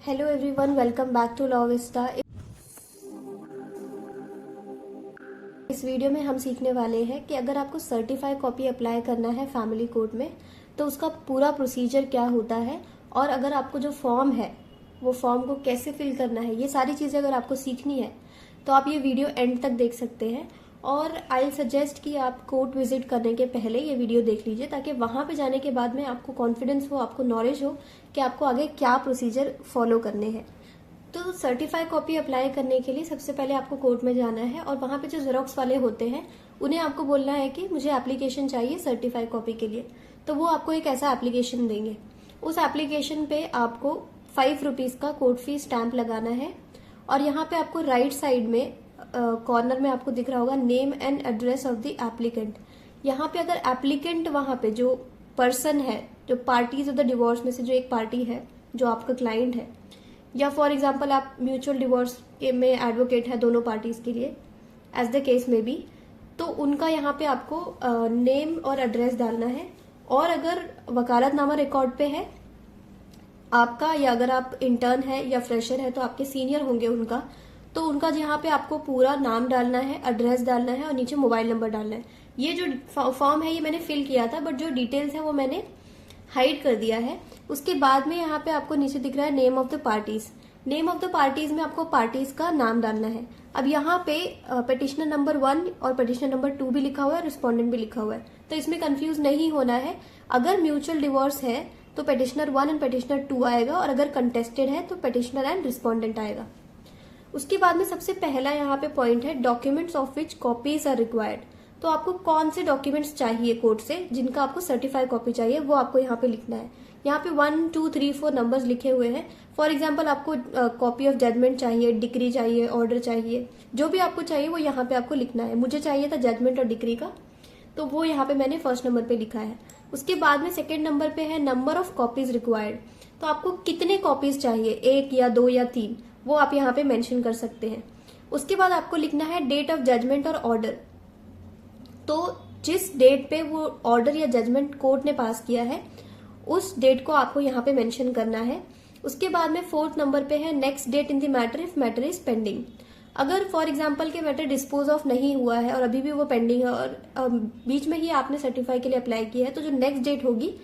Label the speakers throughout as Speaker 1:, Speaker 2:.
Speaker 1: Hello everyone, welcome back to Law Vista. इस video में हम सीखने वाले हैं कि अगर आपको सर्टिफाइड कॉपी अप्लाई करना है फैमिली कोर्ट में तो उसका पूरा प्रोसीजर क्या होता है, और अगर आपको जो फॉर्म है वो फॉर्म को कैसे फिल करना है, ये सारी चीज़ें अगर आपको सीखनी है तो आप ये वीडियो एंड तक देख सकते हैं। और आई सजेस्ट कि आप कोर्ट विजिट करने के पहले ये वीडियो देख लीजिए, ताकि वहां पे जाने के बाद में आपको कॉन्फिडेंस हो, आपको नॉलेज हो कि आपको आगे क्या प्रोसीजर फॉलो करने हैं। तो सर्टिफाइड कॉपी अप्लाई करने के लिए सबसे पहले आपको कोर्ट में जाना है, और वहां पे जो जेरोक्स वाले होते हैं उन्हें आपको बोलना है कि मुझे एप्लीकेशन चाहिए सर्टिफाइड कॉपी के लिए। तो वो आपको एक ऐसा एप्लीकेशन देंगे। उस एप्लीकेशन पे आपको 5 रुपीज का कोर्ट फी स्टैंप लगाना है, और यहाँ पे आपको राइट साइड में कॉर्नर में आपको दिख रहा होगा name and address of the applicant. यहाँ पे अगर एप्लीकेंट वहां पे जो पर्सन है, जो पार्टीज ऑफ द डिवोर्स में से जो एक पार्टी है जो आपका क्लाइंट है, या फॉर एग्जाम्पल आप म्यूचुअल डिवोर्स के में एडवोकेट है दोनों पार्टीज के लिए, एज द केस में भी, तो उनका यहाँ पे आपको नेम और एड्रेस डालना है। और अगर वकालतनामा रिकॉर्ड पे है आपका, या अगर आप इंटर्न है या फ्रेशर है तो आपके सीनियर होंगे उनका, तो उनका यहाँ पे आपको पूरा नाम डालना है, एड्रेस डालना है और नीचे मोबाइल नंबर डालना है। ये जो फॉर्म है ये मैंने फिल किया था, बट जो डिटेल्स है वो मैंने हाइड कर दिया है। उसके बाद में यहाँ पे आपको नीचे दिख रहा है name of the parties. Name of the parties में आपको पार्टीज का नाम डालना है। अब यहाँ पे पिटिशनर नंबर 1 और पिटिशनर नंबर 2 भी लिखा हुआ है, रिस्पोंडेंट भी लिखा हुआ है, तो इसमें कंफ्यूज नहीं होना है। अगर म्यूचुअल डिवोर्स है तो पिटिशनर 1 एंड पिटिशनर 2 आएगा, और अगर कंटेस्टेड है तो पिटिशनर एंड रिस्पोंडेंट आएगा। उसके बाद में सबसे पहला यहाँ पे पॉइंट है documents of which copies are required. तो आपको कौन से डॉक्यूमेंट्स चाहिए कोर्ट से जिनका आपको सर्टिफाइड कॉपी चाहिए, वो आपको यहाँ पे लिखना है। यहाँ पे 1 2 3 4 नंबर्स लिखे हुए हैं। फॉर एग्जाम्पल आपको कॉपी ऑफ जजमेंट चाहिए, डिक्री चाहिए, ऑर्डर चाहिए, जो भी आपको चाहिए वो यहाँ पे आपको लिखना है। मुझे चाहिए था जजमेंट और डिक्री का, तो वो यहाँ पे मैंने फर्स्ट नंबर पे लिखा है। उसके बाद में सेकेंड नंबर पे है नंबर ऑफ कॉपीज रिक्वायर्ड। तो आपको कितने कॉपीज चाहिए, 1 या 2 या 3, वो आप यहाँ पे मेंशन कर सकते हैं। उसके बाद आपको लिखना है डेट ऑफ जजमेंट और ऑर्डर। तो जिस डेट पे वो ऑर्डर या जजमेंट कोर्ट ने पास किया है उस डेट को आपको यहाँ पे मेंशन करना है। उसके बाद में 4th नंबर पे है next date in the matter if matter is pending. अगर फॉर एग्जाम्पल के मैटर डिस्पोज ऑफ नहीं हुआ है और अभी भी वो पेंडिंग है, और बीच में ही आपने सर्टिफाई के लिए अप्लाई किया है, तो जो नेक्स्ट डेट होगी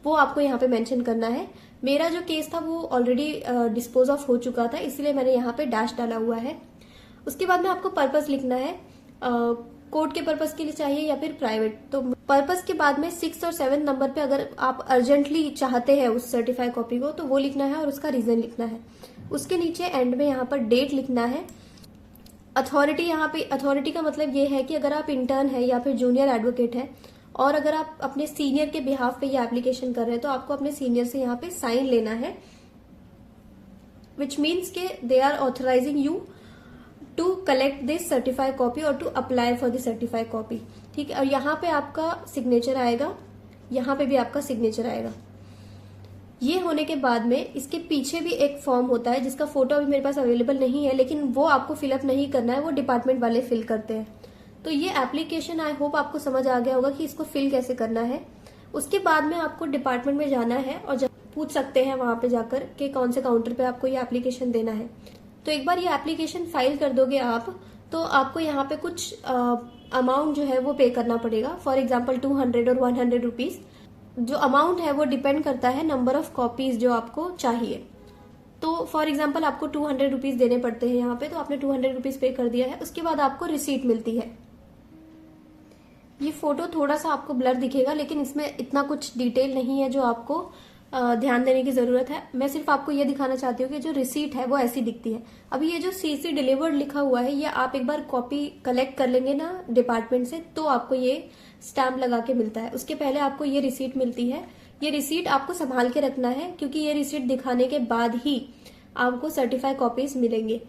Speaker 1: वो आपको यहाँ पे मेंशन करना है। मेरा जो केस था वो ऑलरेडी डिस्पोज ऑफ हो चुका था, इसलिए मैंने यहाँ पे डैश डाला हुआ है। उसके बाद में आपको पर्पस लिखना है, कोर्ट के पर्पस के लिए चाहिए या फिर प्राइवेट। तो पर्पस के बाद में 6 और 7 नंबर पे अगर आप अर्जेंटली चाहते हैं उस सर्टिफाइड कॉपी को तो वो लिखना है और उसका रीजन लिखना है। उसके नीचे एंड में यहाँ पर डेट लिखना है। अथॉरिटी, यहाँ पे अथॉरिटी का मतलब ये है कि अगर आप इंटर्न है या फिर जूनियर एडवोकेट है और अगर आप अपने सीनियर के बिहाफ पे ये एप्लीकेशन कर रहे हैं तो आपको अपने सीनियर से यहाँ पे साइन लेना है, विच मीन्स के they are authorising you to collect this certified copy और to apply for the certified copy. ठीक है, और यहाँ पे आपका सिग्नेचर आएगा, यहाँ पे भी आपका सिग्नेचर आएगा। ये होने के बाद में इसके पीछे भी एक फॉर्म होता है जिसका फोटो अभी मेरे पास अवेलेबल नहीं है, लेकिन वो आपको फिलअप नहीं करना है, वो डिपार्टमेंट वाले फिल करते हैं। तो ये एप्लीकेशन आई होप आपको समझ आ गया होगा कि इसको फिल कैसे करना है। उसके बाद में आपको डिपार्टमेंट में जाना है और पूछ सकते हैं वहां पे जाकर कि कौन से काउंटर पे आपको ये एप्लीकेशन देना है। तो एक बार ये एप्लीकेशन फाइल कर दोगे आप, तो आपको यहाँ पे कुछ अमाउंट जो है वो पे करना पड़ेगा। फॉर एग्जाम्पल 200 और 100 रुपीज। जो अमाउंट है वो डिपेंड करता है नंबर ऑफ कॉपीज जो आपको चाहिए। तो फॉर एग्जाम्पल आपको 200 रुपीज देने पड़ते हैं यहाँ पे, तो आपने 200 रुपीज पे कर दिया है। उसके बाद आपको रिसीट मिलती है। ये फोटो थोड़ा सा आपको ब्लर दिखेगा, लेकिन इसमें इतना कुछ डिटेल नहीं है जो आपको ध्यान देने की जरूरत है। मैं सिर्फ आपको ये दिखाना चाहती हूँ कि जो रिसीट है वो ऐसी दिखती है। अभी ये जो सीसी डिलीवर्ड लिखा हुआ है, ये आप एक बार कॉपी कलेक्ट कर लेंगे ना डिपार्टमेंट से, तो आपको ये स्टैम्प लगा के मिलता है। उसके पहले आपको ये रिसीट मिलती है। ये रिसीट आपको संभाल के रखना है, क्योंकि ये रिसीट दिखाने के बाद ही आपको सर्टिफाइड कॉपीज मिलेंगे।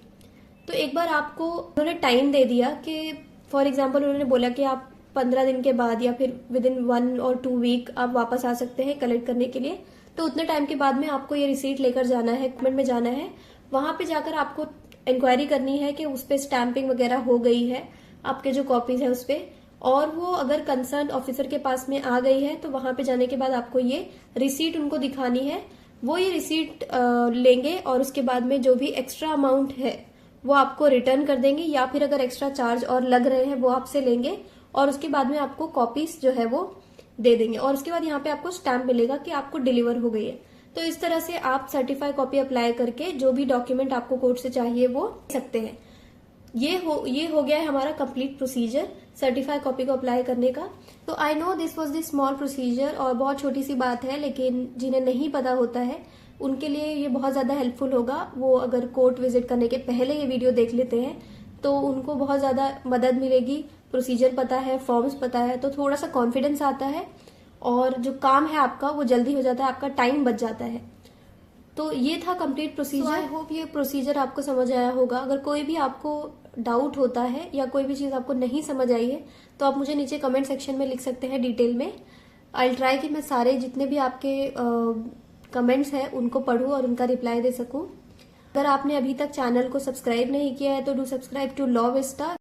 Speaker 1: तो एक बार आपको उन्होंने टाइम दे दिया कि फॉर एग्जाम्पल उन्होंने बोला कि आप 15 दिन के बाद या फिर विद इन 1 और 2 वीक आप वापस आ सकते हैं कलेक्ट करने के लिए। तो उतने टाइम के बाद में आपको ये रिसीट लेकर जाना है, गवर्नमेंट में जाना है। वहां पे जाकर आपको इंक्वायरी करनी है कि उस पर स्टैंपिंग वगैरह हो गई है आपके जो कॉपीज है उस पर, और वो अगर कंसर्न ऑफिसर के पास में आ गई है तो वहां पे जाने के बाद आपको ये रिसीट उनको दिखानी है वो ये रिसीट लेंगे और उसके बाद में जो भी एक्स्ट्रा अमाउंट है वो आपको रिटर्न कर देंगे, या फिर अगर एक्स्ट्रा चार्ज और लग रहे हैं वो आपसे लेंगे और उसके बाद में आपको कॉपीज जो है वो दे देंगे और उसके बाद यहाँ पे आपको स्टैम्प मिलेगा कि आपको डिलीवर हो गई है। तो इस तरह से आप सर्टिफाइड कॉपी अप्लाई करके जो भी डॉक्यूमेंट आपको कोर्ट से चाहिए वो ले सकते हैं। ये हो गया है हमारा कंप्लीट प्रोसीजर सर्टिफाइड कॉपी को अप्लाई करने का। तो I know this was the small procedure और बहुत छोटी सी बात है, लेकिन जिन्हें नहीं पता होता है उनके लिए ये बहुत ज्यादा हेल्पफुल होगा। वो अगर कोर्ट विजिट करने के पहले ये वीडियो देख लेते हैं तो उनको बहुत ज्यादा मदद मिलेगी। प्रोसीजर पता है, फॉर्म्स पता है, तो थोड़ा सा कॉन्फिडेंस आता है और जो काम है आपका वो जल्दी हो जाता है, आपका टाइम बच जाता है। तो ये था कंप्लीट प्रोसीजर। आई होप ये प्रोसीजर आपको समझ आया होगा। अगर कोई भी आपको डाउट होता है या कोई भी चीज आपको नहीं समझ आई है तो आप मुझे नीचे कमेंट सेक्शन में लिख सकते हैं डिटेल में। आई विल ट्राई कि मैं सारे जितने भी आपके कमेंट्स हैं उनको पढूं और उनका रिप्लाई दे सकूं। अगर आपने अभी तक चैनल को सब्सक्राइब नहीं किया है तो do subscribe to Law Vista.